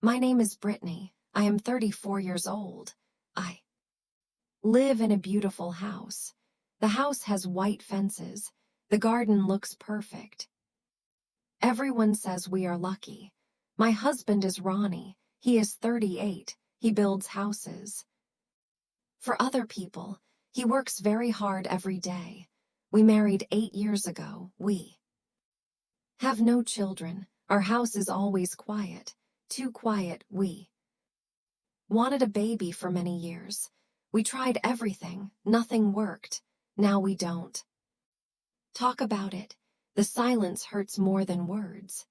My name is Brittany. I am 34 years old. I live in a beautiful house. The house has white fences. The garden looks perfect. Everyone says we are lucky. My husband is Ronnie. He is 38. He builds houses. For other people, he works very hard every day. We married 8 years ago. We have no children. Our house is always quiet. Too quiet. We wanted a baby for many years. We tried everything. Nothing worked. Now we don't talk about it. The silence hurts more than words.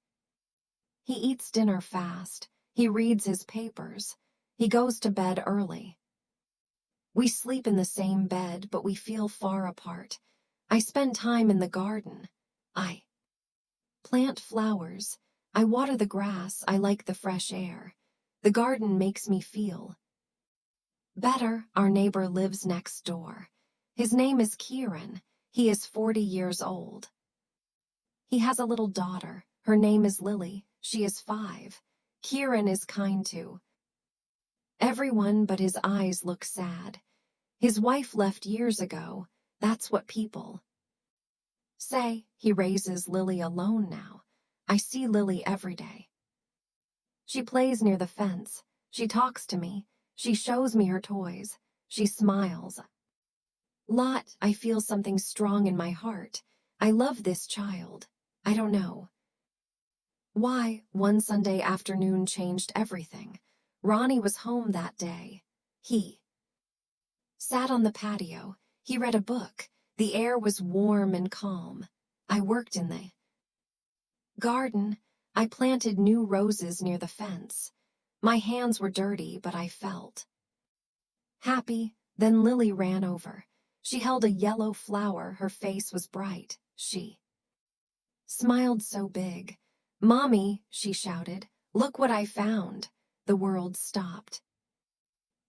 He eats dinner fast. He reads his papers. He goes to bed early. We sleep in the same bed, but we feel far apart. I spend time in the garden. I plant flowers. I water the grass. I like the fresh air. The garden makes me feel better. Our neighbor lives next door. His name is Kieran. He is 40 years old. He has a little daughter. Her name is Lily. She is 5. Kieran is kind to everyone, but his eyes look sad. His wife left years ago. That's what people say. He raises Lily alone now. I see Lily every day. She plays near the fence. She talks to me. She shows me her toys. She smiles. Lot, I feel something strong in my heart. I love this child. I don't know why. One Sunday afternoon changed everything. Ronnie was home that day. He sat on the patio. He read a book. The air was warm and calm. I worked in the garden. I planted new roses near the fence. My hands were dirty, but I felt happy. Then Lily ran over. She held a yellow flower. Her face was bright. She smiled so big. "Mommy," she shouted, "look what I found." The world stopped.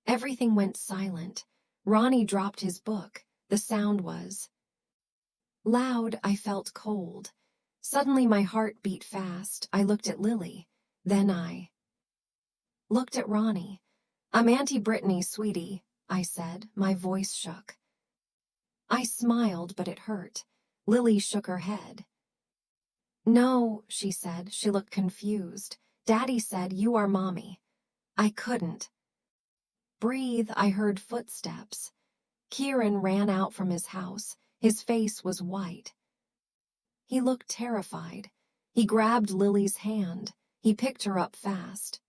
Everything went silent. Ronnie dropped his book. The sound was loud. I felt cold. Suddenly my heart beat fast. I looked at Lily. Then I looked at Ronnie. "I'm Auntie Brittany, sweetie," I said. My voice shook. I smiled, but it hurt. Lily shook her head. "No," she said. She looked confused. "Daddy said you are Mommy." I couldn't breathe. I heard footsteps. Kieran ran out from his house. His face was white. He looked terrified. He grabbed Lily's hand. He picked her up fast.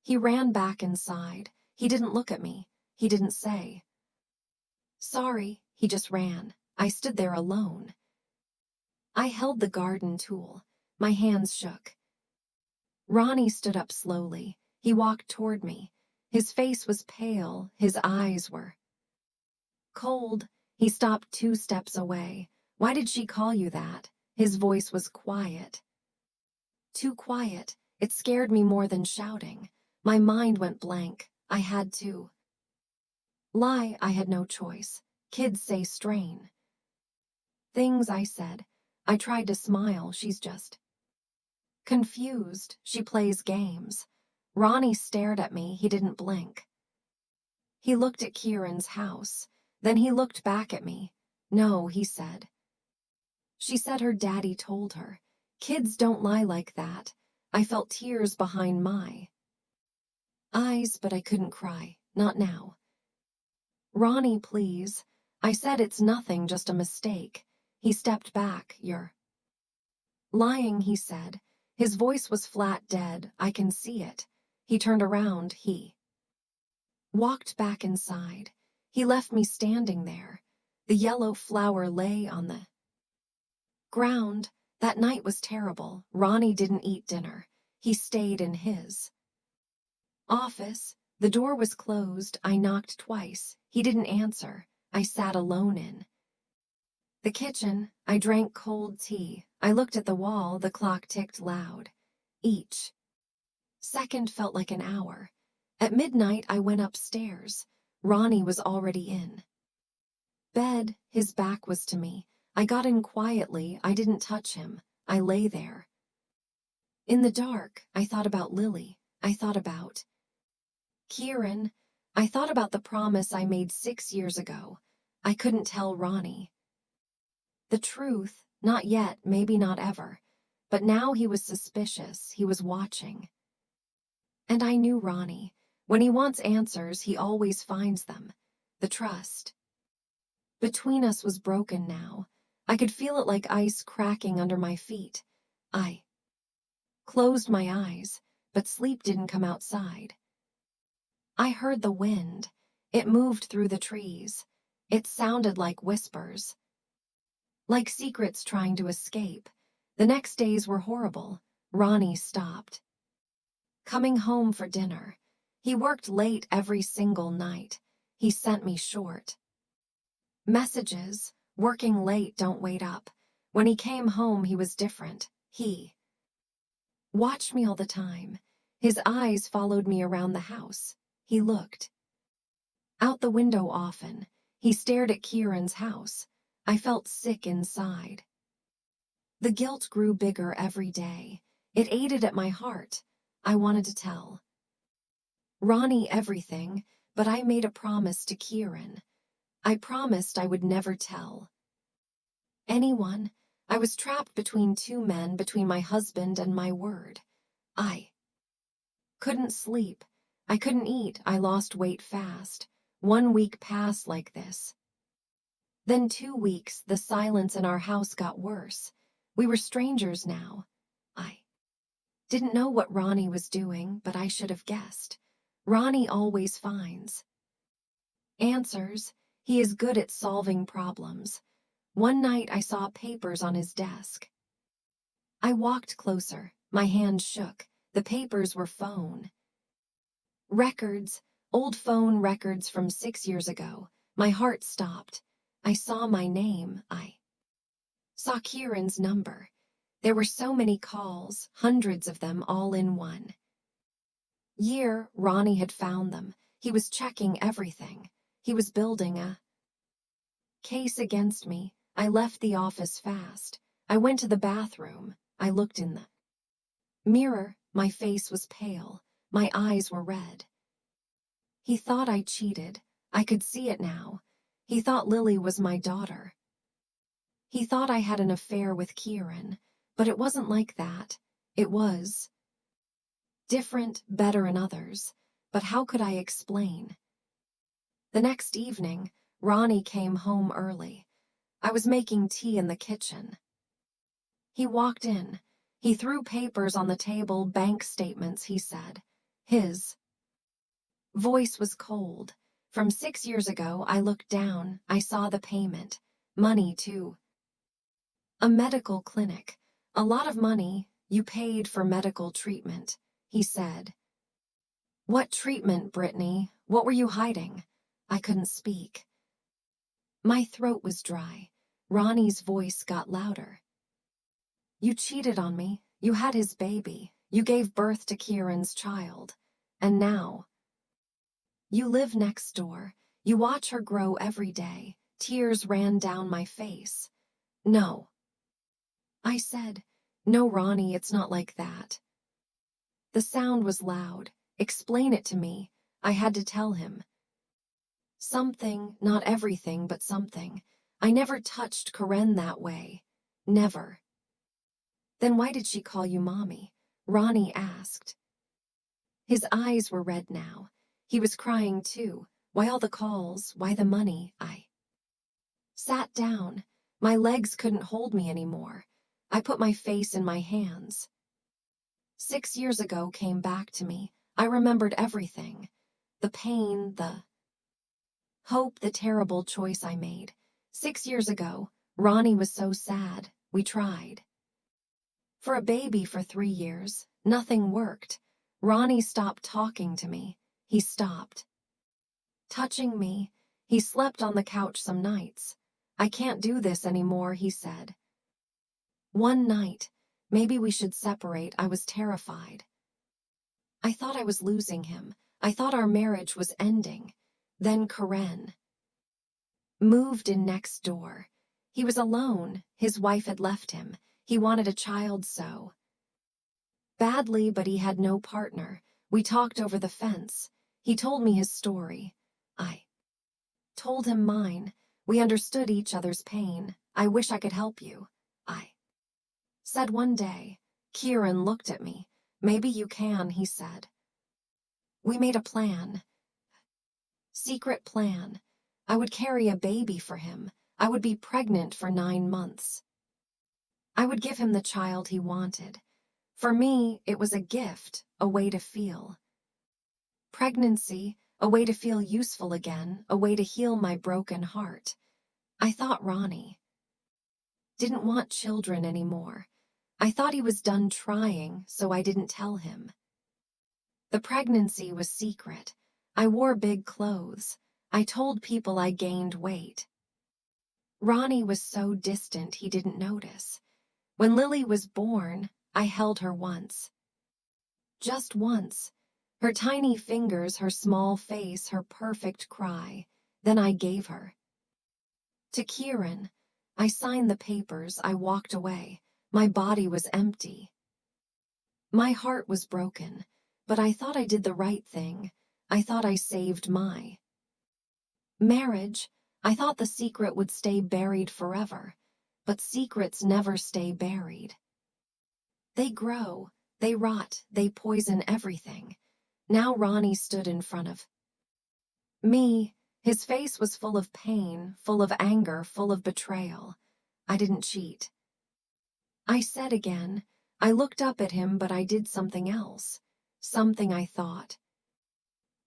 He ran back inside. He didn't look at me. He didn't say sorry. He just ran. I stood there alone. I held the garden tool. My hands shook. Ronnie stood up slowly. He walked toward me. His face was pale. His eyes were cold. He stopped 2 steps away. "Why did she call you that?" His voice was quiet. Too quiet. It scared me more than shouting. My mind went blank. I had to lie. I had no choice. Kids say strain things, I said. I tried to smile. She's just confused. She plays games. Ronnie stared at me. He didn't blink. He looked at Kieran's house. Then he looked back at me. "No," he said. "She said her daddy told her. Kids don't lie like that." I felt tears behind my eyes, but I couldn't cry. Not now. "Ronnie, please." I said, "It's nothing, just a mistake." He stepped back. "You're lying," he said. His voice was flat, dead. I can see it. He turned around. He walked back inside. He left me standing there. The yellow flower lay on the ground. That night was terrible. Ronnie didn't eat dinner. He stayed in his office. The door was closed. I knocked twice. He didn't answer. I sat alone in the kitchen. I drank cold tea. I looked at the wall. The clock ticked loud. Each second felt like an hour. At midnight, I went upstairs. Ronnie was already in bed. His back was to me. I got in quietly. I didn't touch him. I lay there. In the dark, I thought about Lily. I thought about Kieran. I thought about the promise I made 6 years ago. I couldn't tell Ronnie the truth, not yet, maybe not ever. But now he was suspicious, he was watching. And I knew Ronnie. When he wants answers, he always finds them. The trust between us was broken now. I could feel it like ice cracking under my feet. I closed my eyes, but sleep didn't come outside. I heard the wind. It moved through the trees. It sounded like whispers, like secrets trying to escape. The next days were horrible. Ronnie stopped coming home for dinner. He worked late every single night. He sent me short messages. Working late, don't wait up. When he came home, he was different. He watched me all the time. His eyes followed me around the house. He looked out the window often. He stared at Kieran's house. I felt sick inside. The guilt grew bigger every day. It ate at my heart. I wanted to tell Ronnie everything, but I made a promise to Kieran. I promised I would never tell anyone. I was trapped between two men, between my husband and my word. I couldn't sleep. I couldn't eat. I lost weight fast. 1 week passed like this. Then 2 weeks, the silence in our house got worse. We were strangers now. I didn't know what Ronnie was doing, but I should have guessed. Ronnie always finds answers. He is good at solving problems. One night I saw papers on his desk. I walked closer. My hand shook. The papers were phone records, old phone records from 6 years ago. My heart stopped. I saw my name. I saw Kieran's number. There were so many calls, hundreds of them all in one year. Ronnie had found them. He was checking everything. He was building a case against me. I left the office fast. I went to the bathroom. I looked in the mirror. My face was pale. My eyes were red. He thought I cheated. I could see it now. He thought Lily was my daughter. He thought I had an affair with Kieran, but it wasn't like that. It was different, better in others. But how could I explain? The next evening, Ronnie came home early. I was making tea in the kitchen. He walked in. He threw papers on the table, bank statements, he said. His voice was cold. From 6 years ago, I looked down. I saw the payment. Money, too. A medical clinic. A lot of money. You paid for medical treatment, he said. What treatment, Brittany? What were you hiding? I couldn't speak. My throat was dry. Ronnie's voice got louder. You cheated on me. You had his baby. You gave birth to Kieran's child. And now you live next door. You watch her grow every day. Tears ran down my face. No. I said, no, Ronnie, it's not like that. The sound was loud. Explain it to me. I had to tell him. Something, not everything, but something. I never touched Karen that way. Never. Then why did she call you Mommy? Ronnie asked. His eyes were red now. He was crying too. Why all the calls? Why the money? I sat down. My legs couldn't hold me anymore. I put my face in my hands. 6 years ago came back to me. I remembered everything. The pain, the hope, the terrible choice I made. 6 years ago, Ronnie was so sad. We tried for a baby for 3 years. Nothing worked. Ronnie stopped talking to me. He stopped touching me. He slept on the couch some nights. I can't do this anymore, he said. One night, maybe we should separate. I was terrified. I thought I was losing him. I thought our marriage was ending. Then Karen moved in next door. He was alone. His wife had left him. He wanted a child so badly, but he had no partner. We talked over the fence. He told me his story. I told him mine. We understood each other's pain. I wish I could help you. I said one day. Kieran looked at me. Maybe you can, he said. We made a plan. Secret plan. I would carry a baby for him. I would be pregnant for 9 months. I would give him the child he wanted. For me, it was a gift, a way to feel. Pregnancy, a way to feel useful again, a way to heal my broken heart. I thought Ronnie didn't want children anymore. I thought he was done trying, so I didn't tell him. The pregnancy was secret. I wore big clothes. I told people I gained weight. Ronnie was so distant he didn't notice. When Lily was born, I held her once. Just once. Her tiny fingers, her small face, her perfect cry. Then I gave her to Kieran. I signed the papers. I walked away. My body was empty. My heart was broken, but I thought I did the right thing. I thought I saved my marriage. I thought the secret would stay buried forever, but secrets never stay buried. They grow, they rot, they poison everything. Now Ronnie stood in front of me. His face was full of pain, full of anger, full of betrayal. I didn't cheat. I said again. I looked up at him, but I did something else. Something I thought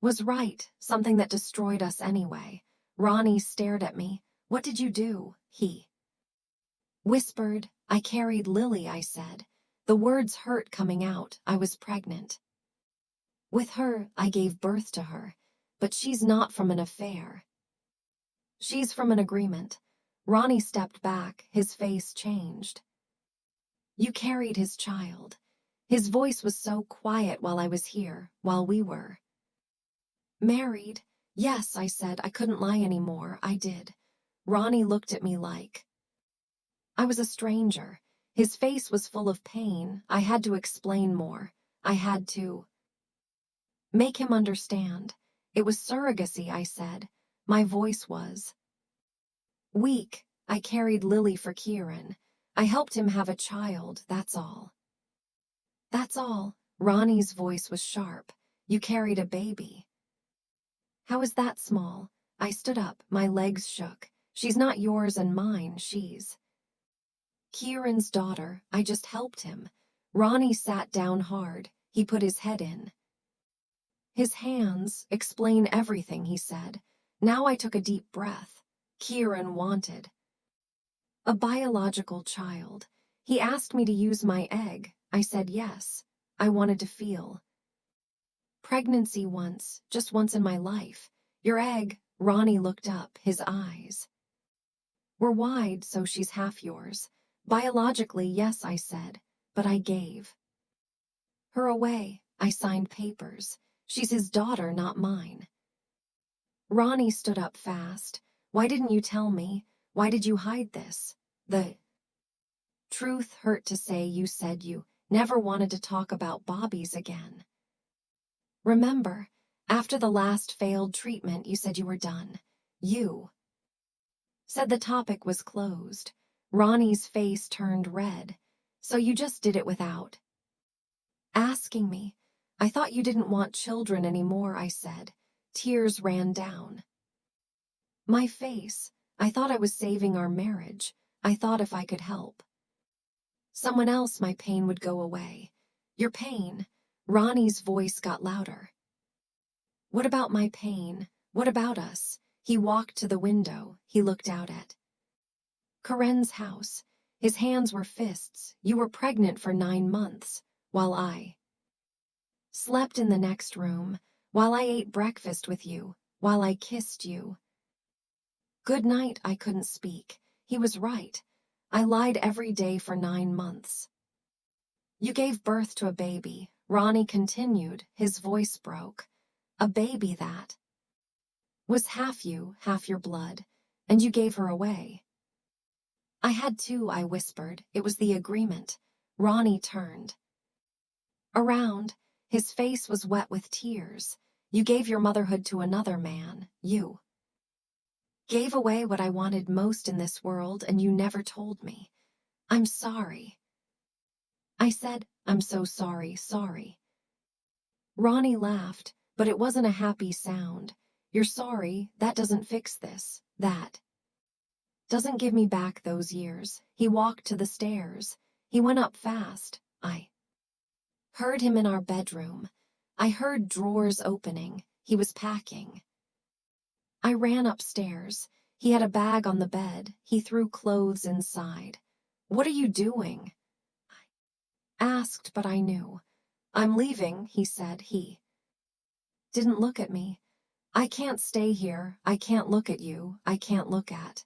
was right, something that destroyed us anyway. Ronnie stared at me. What did you do? He whispered. I carried Lily, I said. The words hurt coming out. I was pregnant. With her, I gave birth to her. But she's not from an affair. She's from an agreement. Ronnie stepped back. His face changed. You carried his child. His voice was so quiet while I was here, while we were married. Yes, I said. I couldn't lie anymore. I did. Ronnie looked at me like I was a stranger. His face was full of pain. I had to explain more. I had to make him understand. It was surrogacy, I said. My voice was weak. I carried Lily for Kieran. I helped him have a child, that's all. That's all. Ronnie's voice was sharp. You carried a baby. How is that small? I stood up, my legs shook. She's not yours and mine, she's Kieran's daughter. I just helped him. Ronnie sat down hard. He put his head in his hands. Explain everything, he said. Now I took a deep breath. Kieran wanted a biological child. He asked me to use my egg. I said yes. I wanted to feel pregnancy once, just once in my life. Your egg. Ronnie looked up. His eyes were wide, so she's half yours. Biologically, yes, I said, but I gave her away. I signed papers. She's his daughter, not mine. Ronnie stood up fast. Why didn't you tell me? Why did you hide this? The truth hurt to say. You said you never wanted to talk about Bobby's again. Remember, after the last failed treatment, you said you were done. You said the topic was closed. Ronnie's face turned red. So you just did it without asking me. I thought you didn't want children anymore, I said. Tears ran down my face. I thought I was saving our marriage. I thought if I could help someone else, my pain would go away. Your pain. Ronnie's voice got louder. What about my pain? What about us? He walked to the window. He looked out at Karen's house. His hands were fists. You were pregnant for 9 months, while I slept in the next room, while I ate breakfast with you, while I kissed you. Good night. I couldn't speak. He was right. I lied every day for 9 months. You gave birth to a baby, Ronnie continued. His voice broke. A baby that was half you, half your blood, and you gave her away. I had to, I whispered. It was the agreement. Ronnie turned around. His face was wet with tears. You gave your motherhood to another man. You gave away what I wanted most in this world, and you never told me. I'm sorry. I said, I'm so sorry, sorry. Ronnie laughed, but it wasn't a happy sound. You're sorry, that doesn't fix this. That doesn't give me back those years. He walked to the stairs. He went up fast. I heard him in our bedroom. I heard drawers opening. He was packing. I ran upstairs. He had a bag on the bed. He threw clothes inside. What are you doing? I asked, but I knew. I'm leaving, he said. He didn't look at me. I can't stay here. I can't look at you. I can't look at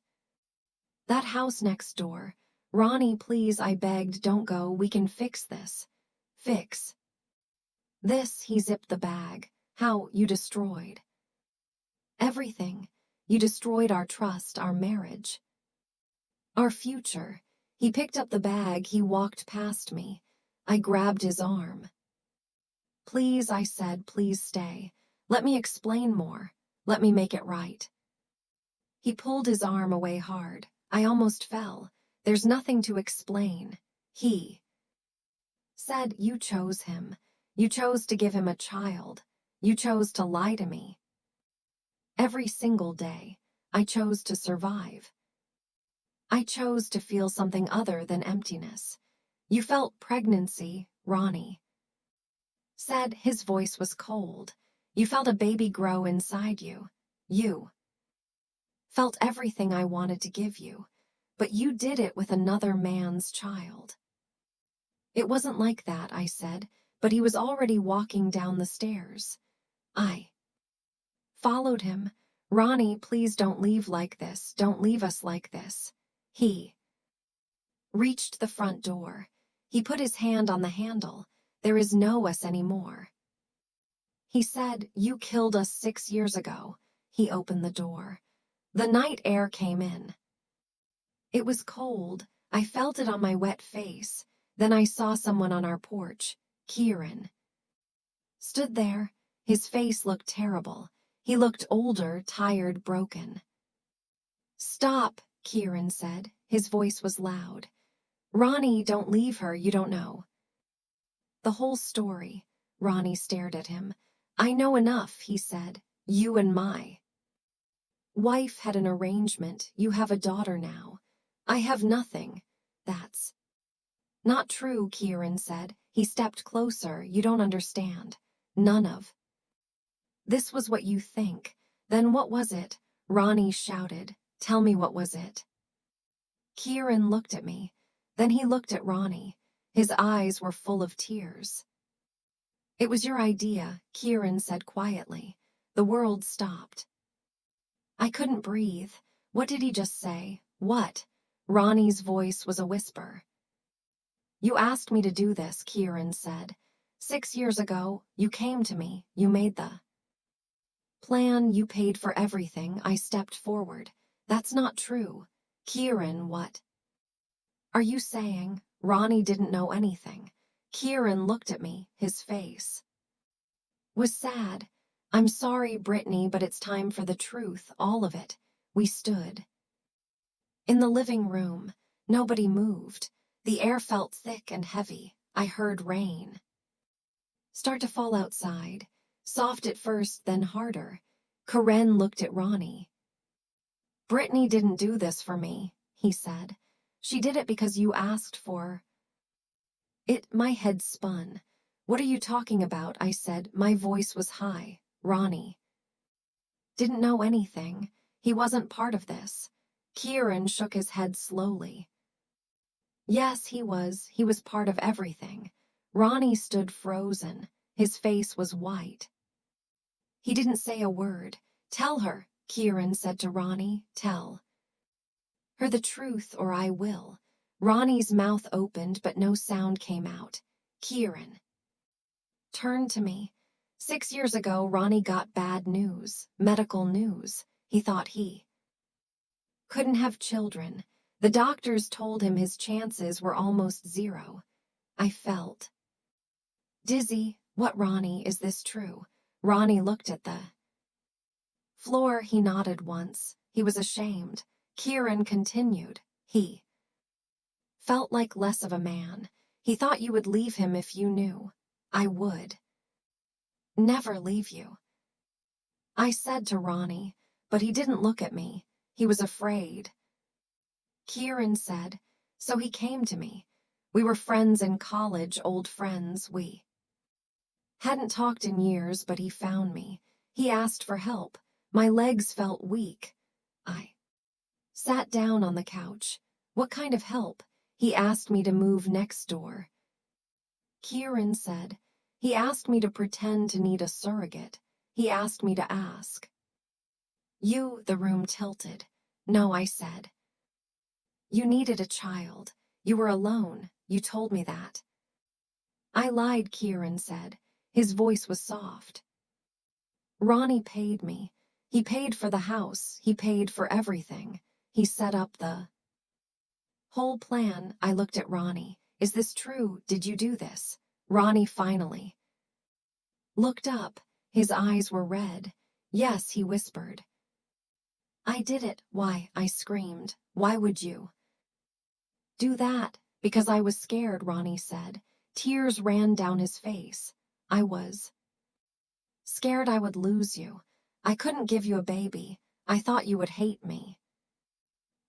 that house next door. Ronnie, please, I begged, don't go. We can fix this. Fix this. He zipped the bag. How? You destroyed everything. You destroyed our trust, our marriage, our future. He picked up the bag. He walked past me. I grabbed his arm. Please, I said, please stay. Let me explain more. Let me make it right. He pulled his arm away hard. I almost fell. There's nothing to explain. He said, you chose him. You chose to give him a child. You chose to lie to me. Every single day, I chose to survive. I chose to feel something other than emptiness. You felt pregnancy, Ronnie said. His voice was cold. You felt a baby grow inside you. You felt everything I wanted to give you, but you did it with another man's child. It wasn't like that, I said, but he was already walking down the stairs. I followed him. Ronnie, please don't leave like this. Don't leave us like this. He reached the front door. He put his hand on the handle. There is no us anymore. He said, you killed us 6 years ago. He opened the door. The night air came in. It was cold. I felt it on my wet face. Then I saw someone on our porch. Kieran stood there. His face looked terrible. He looked older, tired, broken. Stop, Kieran said. His voice was loud. Ronnie, don't leave her. You don't know the whole story. Ronnie stared at him. I know enough, he said. You and my wife had an arrangement. You have a daughter now. I have nothing. That's not true, Kieran said. He stepped closer. You don't understand. None of this was what you think. Then what was it? Ronnie shouted. Tell me, what was it? Kieran looked at me. Then he looked at Ronnie. His eyes were full of tears. It was your idea, Kieran said quietly. The world stopped. I couldn't breathe. What did he just say? What? Ronnie's voice was a whisper. You asked me to do this, Kieran said. 6 years ago, you came to me. You made the plan. You paid for everything. I stepped forward. That's not true. Kieran, what are you saying? Ronnie didn't know anything. Kieran looked at me. His face was sad. I'm sorry, Brittany, but it's time for the truth, all of it. We stood in the living room. Nobody moved. The air felt thick and heavy. I heard rain start to fall outside. Soft at first, then harder. Karen looked at Ronnie. Brittany didn't do this for me, he said. She did it because you asked for it. My head spun. What are you talking about? I said. My voice was high. Ronnie didn't know anything. He wasn't part of this. Kieran shook his head slowly. Yes, he was. He was part of everything. Ronnie stood frozen. His face was white. He didn't say a word. Tell her, Kieran said to Ronnie. Tell her the truth, or I will. Ronnie's mouth opened, but no sound came out. Kieran turned to me. 6 years ago, Ronnie got bad news, medical news. He thought he couldn't have children. The doctors told him his chances were almost zero. I felt dizzy. What, Ronnie, is this true? Ronnie looked at the floor. He nodded once. He was ashamed. Kieran continued. He felt like less of a man. He thought you would leave him if you knew. I would never leave you, I said to Ronnie, but he didn't look at me. He was afraid. Kieran said, so he came to me. We were friends in college, old friends. We hadn't talked in years, but he found me. He asked for help. My legs felt weak. I sat down on the couch. What kind of help? He asked me to move next door. Kieran said, he asked me to pretend to need a surrogate. He asked me to ask. You, the room tilted. No, I said. You needed a child. You were alone. You told me that. I lied, Kieran said. His voice was soft. Ronnie paid me. He paid for the house. He paid for everything. He set up the whole plan. I looked at Ronnie. Is this true? Did you do this? Ronnie finally looked up. His eyes were red. Yes, he whispered. I did it. Why? I screamed. Why would you do that? Because I was scared, Ronnie said. Tears ran down his face. I was scared I would lose you. I couldn't give you a baby. I thought you would hate me.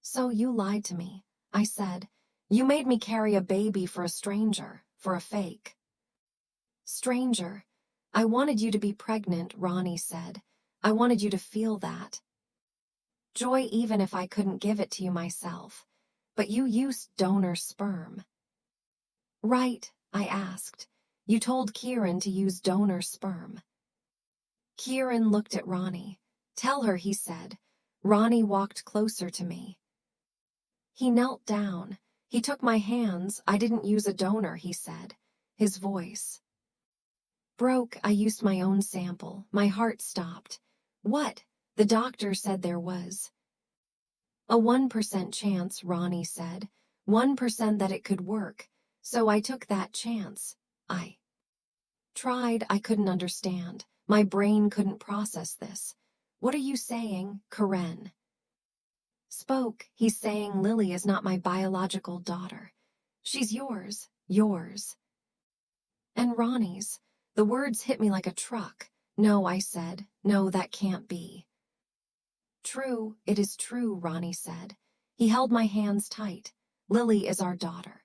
So you lied to me, I said. You made me carry a baby for a stranger, for a fake stranger. I wanted you to be pregnant, Ronnie said. I wanted you to feel that joy even if I couldn't give it to you myself. But you used donor sperm. Right, I asked. You told Kieran to use donor sperm. Kieran looked at Ronnie. Tell her, he said. Ronnie walked closer to me. He knelt down. He took my hands. I didn't use a donor, he said. His voice broke. I used my own sample. My heart stopped. What? The doctor said there was a 1% chance, Ronnie said. 1% that it could work. So I took that chance. I tried. I couldn't understand. My brain couldn't process this. What are you saying, Karen? Spoke. He's saying Lily is not my biological daughter. She's yours. Yours. And Ronnie's. The words hit me like a truck. No, I said. No, that can't be. True, it is true, Ronnie said. He held my hands tight. Lily is our daughter.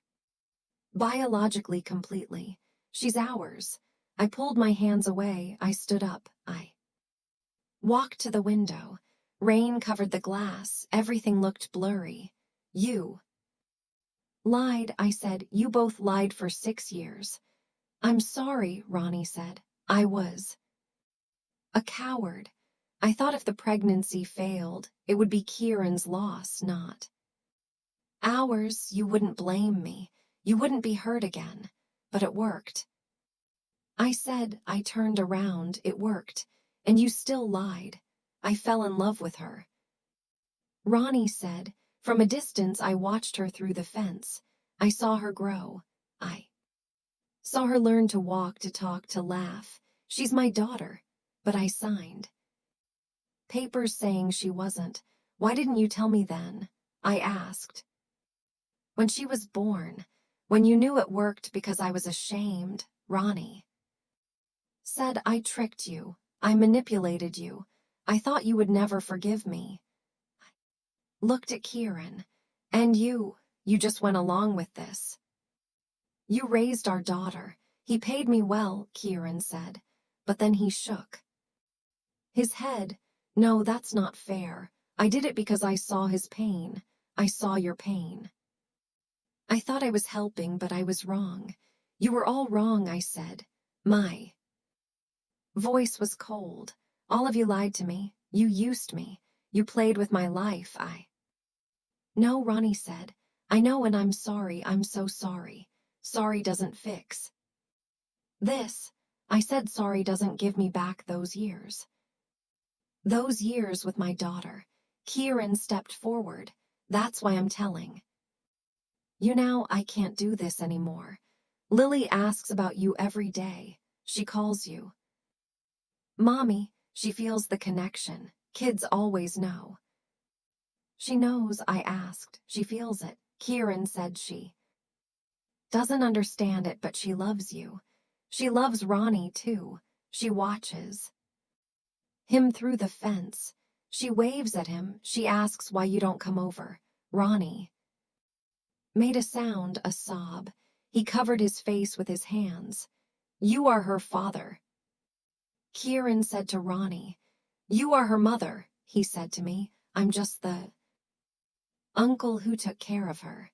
Biologically, completely. She's ours. I pulled my hands away. I stood up. I walked to the window. Rain covered the glass. Everything looked blurry. You lied, I said. You both lied for 6 years. I'm sorry, Ronnie said. I was a coward. I thought if the pregnancy failed, it would be Kieran's loss, not ours. You wouldn't blame me. You wouldn't be hurt again. But it worked. I said. I turned around. It worked. And you still lied. I fell in love with her. Ronnie said. From a distance, I watched her through the fence. I saw her grow. I saw her learn to walk, to talk, to laugh. She's my daughter. But I signed papers saying she wasn't. Why didn't you tell me then? I asked. When she was born, when you knew it worked because I was ashamed, Ronnie said. I tricked you. I manipulated you. I thought you would never forgive me. Looked at Kieran. And you just went along with this. You raised our daughter. He paid me well, Kieran said. But then he shook his head. No, that's not fair. I did it because I saw his pain. I saw your pain. I thought I was helping, but I was wrong. You were all wrong, I said. My voice was cold. All of you lied to me. You used me. You played with my life. No, Ronnie said. I know, and I'm sorry. I'm so sorry. Sorry doesn't fix this. I said sorry doesn't give me back those years. Those years with my daughter. Kieran stepped forward. That's why I'm telling you now. I can't do this anymore. Lily asks about you every day. She calls you. Mommy, she feels the connection. Kids always know. She knows, I asked. She feels it. Kieran said she doesn't understand it, but she loves you. She loves Ronnie, too. She watches him through the fence. She waves at him. She asks why you don't come over. Ronnie made a sound, a sob. He covered his face with his hands. You are her father. Kieran said to Ronnie. You are her mother, he said to me. I'm just the uncle who took care of her.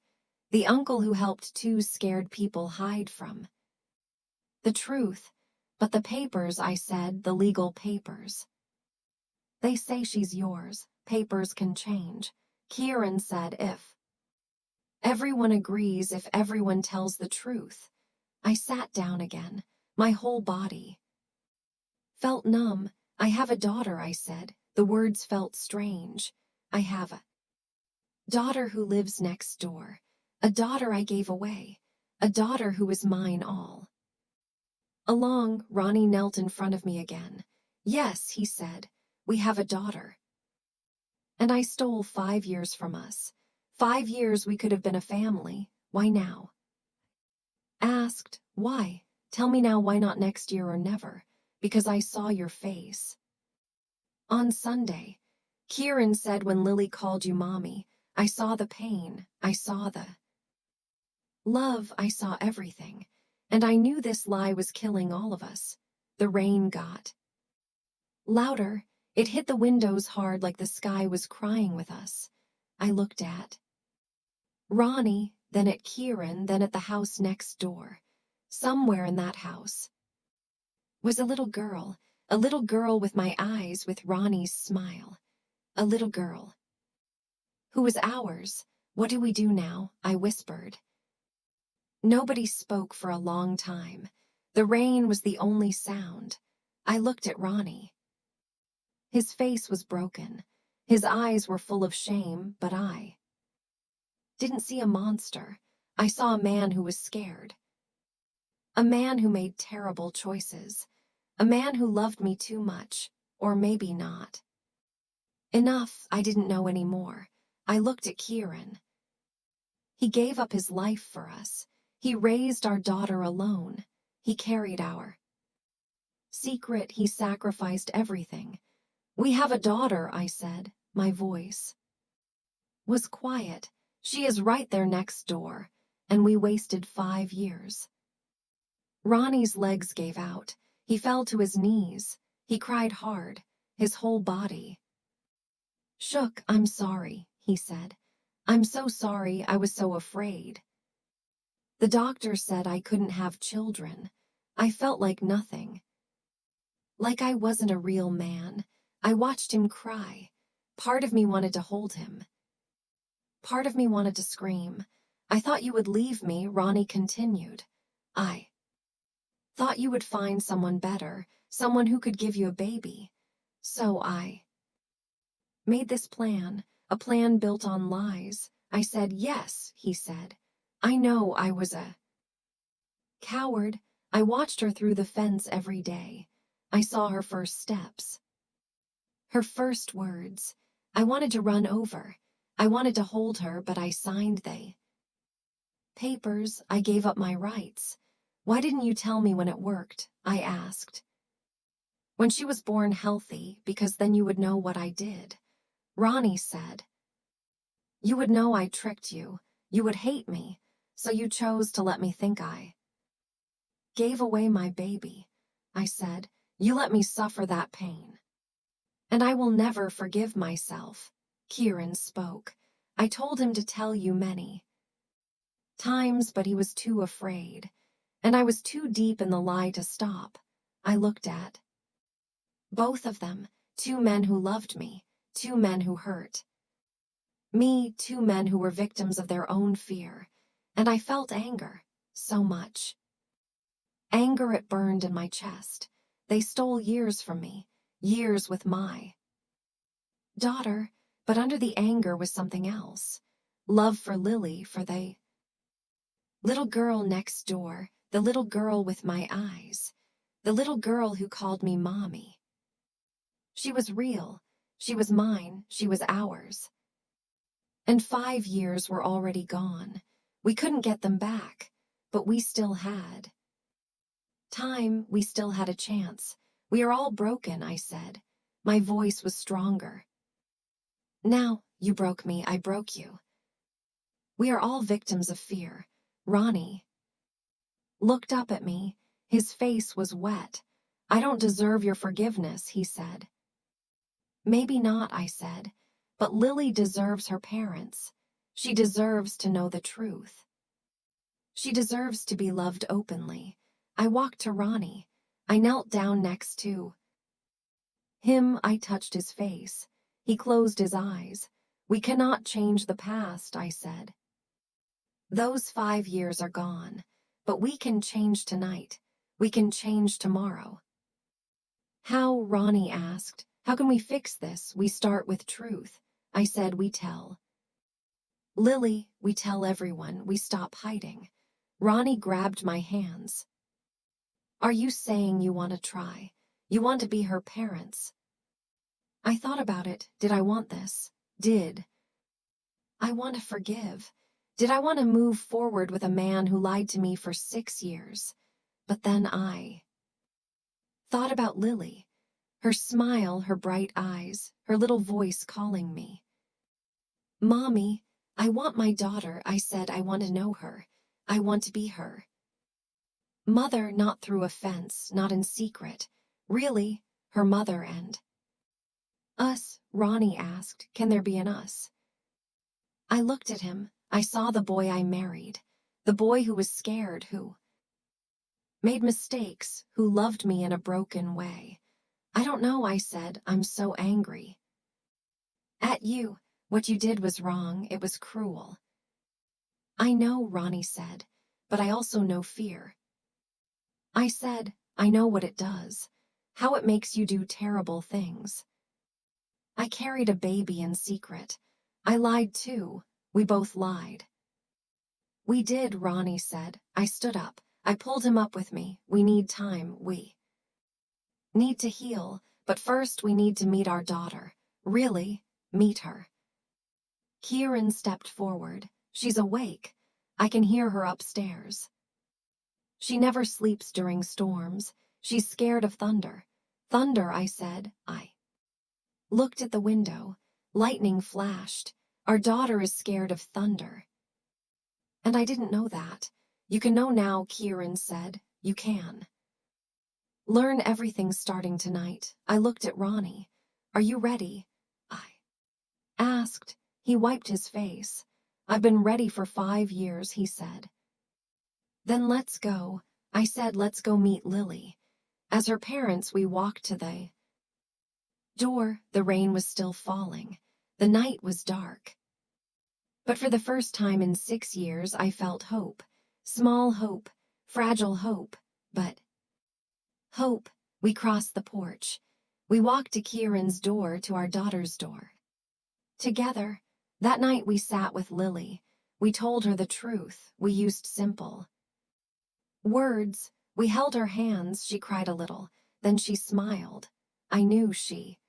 The uncle who helped two scared people hide from the truth. But the papers, I said, the legal papers. They say she's yours. Papers can change. Kieran said if everyone agrees, if everyone tells the truth. I sat down again. My whole body felt numb. I have a daughter, I said. The words felt strange. I have a daughter who lives next door. A daughter I gave away. A daughter who is mine all along. Ronnie knelt in front of me again. Yes, he said, we have a daughter. And I stole 5 years from us. 5 years we could have been a family. Why now? Asked, why? Tell me now, why not next year or never? Because I saw your face. On Sunday, Kieran said, when Lily called you mommy, I saw the pain, I saw the love, I saw everything. And I knew this lie was killing all of us. The rain got louder. It hit the windows hard, like the sky was crying with us. I looked at Ronnie, then at Kieran, then at the house next door. Somewhere in that house was a little girl with my eyes, with Ronnie's smile. A little girl who was ours. What do we do now? I whispered. Nobody spoke for a long time. The rain was the only sound. I looked at Ronnie. His face was broken. His eyes were full of shame, but I didn't see a monster. I saw a man who was scared. A man who made terrible choices. A man who loved me too much, or maybe not enough. I didn't know anymore. I looked at Kieran. He gave up his life for us. He raised our daughter alone. He carried our secret. He sacrificed everything. We have a daughter, I said. My voice was quiet. She is right there next door. And we wasted 5 years. Ronnie's legs gave out. He fell to his knees. He cried hard. His whole body shook. I'm sorry, he said. I'm so sorry. I was so afraid. The doctor said I couldn't have children. I felt like nothing. Like I wasn't a real man. I watched him cry. Part of me wanted to hold him. Part of me wanted to scream. I thought you would leave me, Ronnie continued. I thought you would find someone better, someone who could give you a baby. So I made this plan, a plan built on lies. I said, yes, he said. I know I was a coward. I watched her through the fence every day. I saw her first steps. Her first words. I wanted to run over. I wanted to hold her, but I signed the papers. I gave up my rights. Why didn't you tell me when it worked? I asked. When she was born healthy, because then you would know what I did. Ronnie said. You would know I tricked you. You would hate me. So you chose to let me think I gave away my baby. I said, you let me suffer that pain. And I will never forgive myself. Kieran spoke. I told him to tell you many times, but he was too afraid. And I was too deep in the lie to stop. I looked at both of them, 2 men who loved me, 2 men who hurt me, 2 men who were victims of their own fear. And I felt anger, so much anger it burned in my chest. They stole years from me, years with my daughter, but under the anger was something else. Love for Lily, for the little girl next door, the little girl with my eyes. The little girl who called me Mommy. She was real. She was mine. She was ours. And 5 years were already gone. We couldn't get them back, but we still had time. We still had a chance. We are all broken, I said. My voice was stronger. Now, you broke me, I broke you. We are all victims of fear. Ronnie looked up at me. His face was wet. I don't deserve your forgiveness, he said. Maybe not, I said, but Lily deserves her parents. She deserves to know the truth. She deserves to be loved openly. I walked to Ronnie. I knelt down next to him. I touched his face. He closed his eyes. We cannot change the past, I said. Those 5 years are gone, but we can change tonight. We can change tomorrow. How? Ronnie asked. How can we fix this? We start with truth. I said, we tell Lily, we tell everyone, we stop hiding. Ronnie grabbed my hands. Are you saying you want to try? You want to be her parents? I thought about it. Did I want this? Did I want to forgive? Did I want to move forward with a man who lied to me for 6 years? But then I thought about Lily. Her smile, her bright eyes, her little voice calling me. Mommy, I want my daughter. I said I want to know her. I want to be her mother, not through a fence, not in secret. Really, her mother. And us, Ronnie asked, can there be an us? I looked at him. I saw the boy I married, the boy who was scared, who made mistakes, who loved me in a broken way. I don't know, I said. I'm so angry at you. What you did was wrong. It was cruel. I know, Ronnie said, but I also know fear. I said, I know what it does, how it makes you do terrible things. I carried a baby in secret. I lied too. We both lied. We did, Ronnie said. I stood up. I pulled him up with me. We need time. We need to heal, but first we need to meet our daughter. Really, meet her. Kieran stepped forward. She's awake. I can hear her upstairs. She never sleeps during storms. She's scared of thunder. Thunder, I said. I looked at the window. Lightning flashed. Our daughter is scared of thunder. And I didn't know that. You can know now, Kieran said. You can learn everything starting tonight. I looked at Ronnie. Are you ready? I asked. He wiped his face. I've been ready for 5 years, he said. Then let's go. I said, let's go meet Lily. As her parents, we walked to the door. The rain was still falling. The night was dark. But for the first time in 6 years, I felt hope. Small hope, fragile hope, but hope. We crossed the porch. We walked to Kieran's door, to our daughter's door. Together, that night we sat with Lily. We told her the truth. We used simple words. We held her hands. She cried a little. Then she smiled. I knew she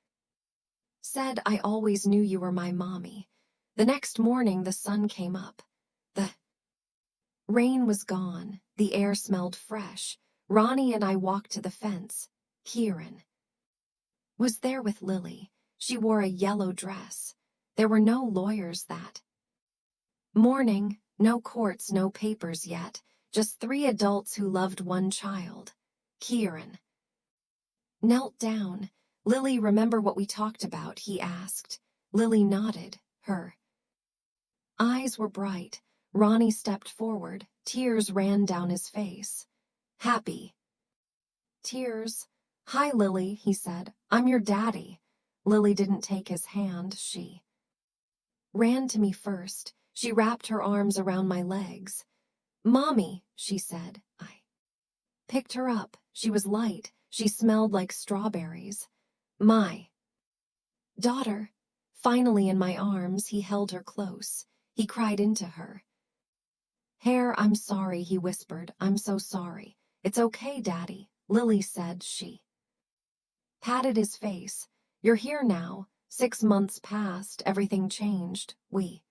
said, I always knew you were my mommy. The next morning the sun came up. The rain was gone. The air smelled fresh. Ronnie and I walked to the fence. Kieran was there with Lily. She wore a yellow dress. There were no lawyers that morning, no courts, no papers yet, just 3 adults who loved one child. Kieran knelt down. Lily, remember what we talked about? He asked. Lily nodded. Her eyes were bright. Ronnie stepped forward. Tears ran down his face. Happy tears. Hi, Lily, he said. I'm your daddy. Lily didn't take his hand. She ran to me first. She wrapped her arms around my legs. Mommy, she said. I picked her up. She was light. She smelled like strawberries. My daughter. Finally in my arms, he held her close. He cried into her hair. I'm sorry, he whispered. I'm so sorry. It's okay, Daddy. Lily said. She patted his face. You're here now. 6 months passed, everything changed. We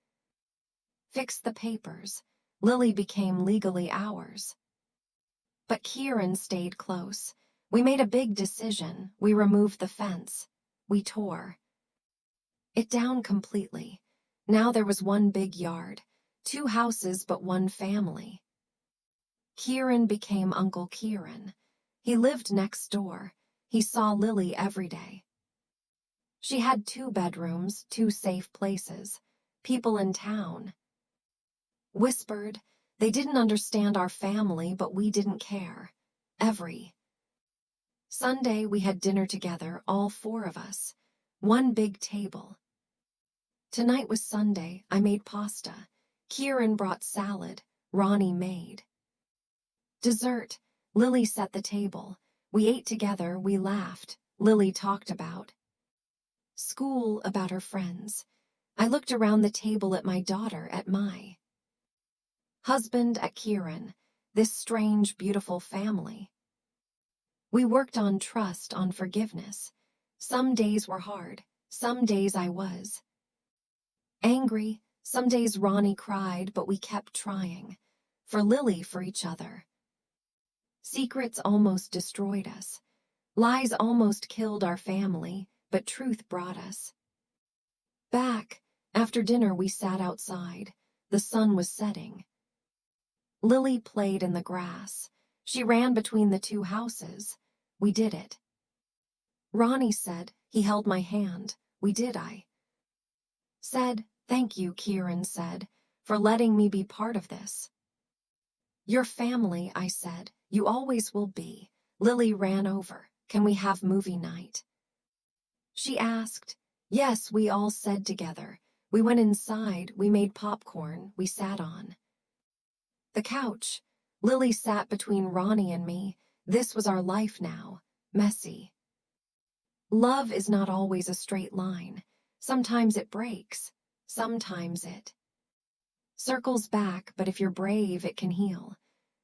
fixed the papers. Lily became legally ours. But Kieran stayed close. We made a big decision. We removed the fence. We tore it down completely. Now there was one big yard, 2 houses but one family. Kieran became Uncle Kieran. He lived next door. He saw Lily every day. She had 2 bedrooms, 2 safe places. People in town whispered. They didn't understand our family, but we didn't care. Every Sunday we had dinner together, all 4 of us. One big table. Tonight was Sunday. I made pasta. Kieran brought salad. Ronnie made dessert. Lily set the table. We ate together. We laughed. Lily talked about school, about her friends. I looked around the table at my daughter, at my husband, at Kieran. This strange, beautiful family. We worked on trust, on forgiveness. Some days were hard. Some days I was angry. Some days Ronnie cried, but we kept trying. For Lily, for each other. Secrets almost destroyed us. Lies almost killed our family, but truth brought us back. After dinner we sat outside. The sun was setting. Lily played in the grass. She ran between the 2 houses. We did it. Ronnie said. He held my hand. We did. I said, thank you, Kieran said, for letting me be part of this. Your family, I said. You always will be. Lily ran over. Can we have movie night? She asked. Yes, we all said together. We went inside. We made popcorn. We sat on the couch. Lily sat between Ronnie and me. This was our life now. Messy. Love is not always a straight line. Sometimes it breaks. Sometimes it circles back, but if you're brave, it can heal.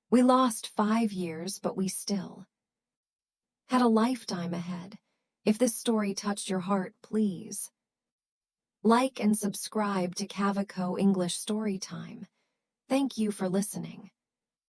We lost 5 years, but we still had a lifetime ahead. If this story touched your heart, please like and subscribe to Cavaco English Storytime. Thank you for listening.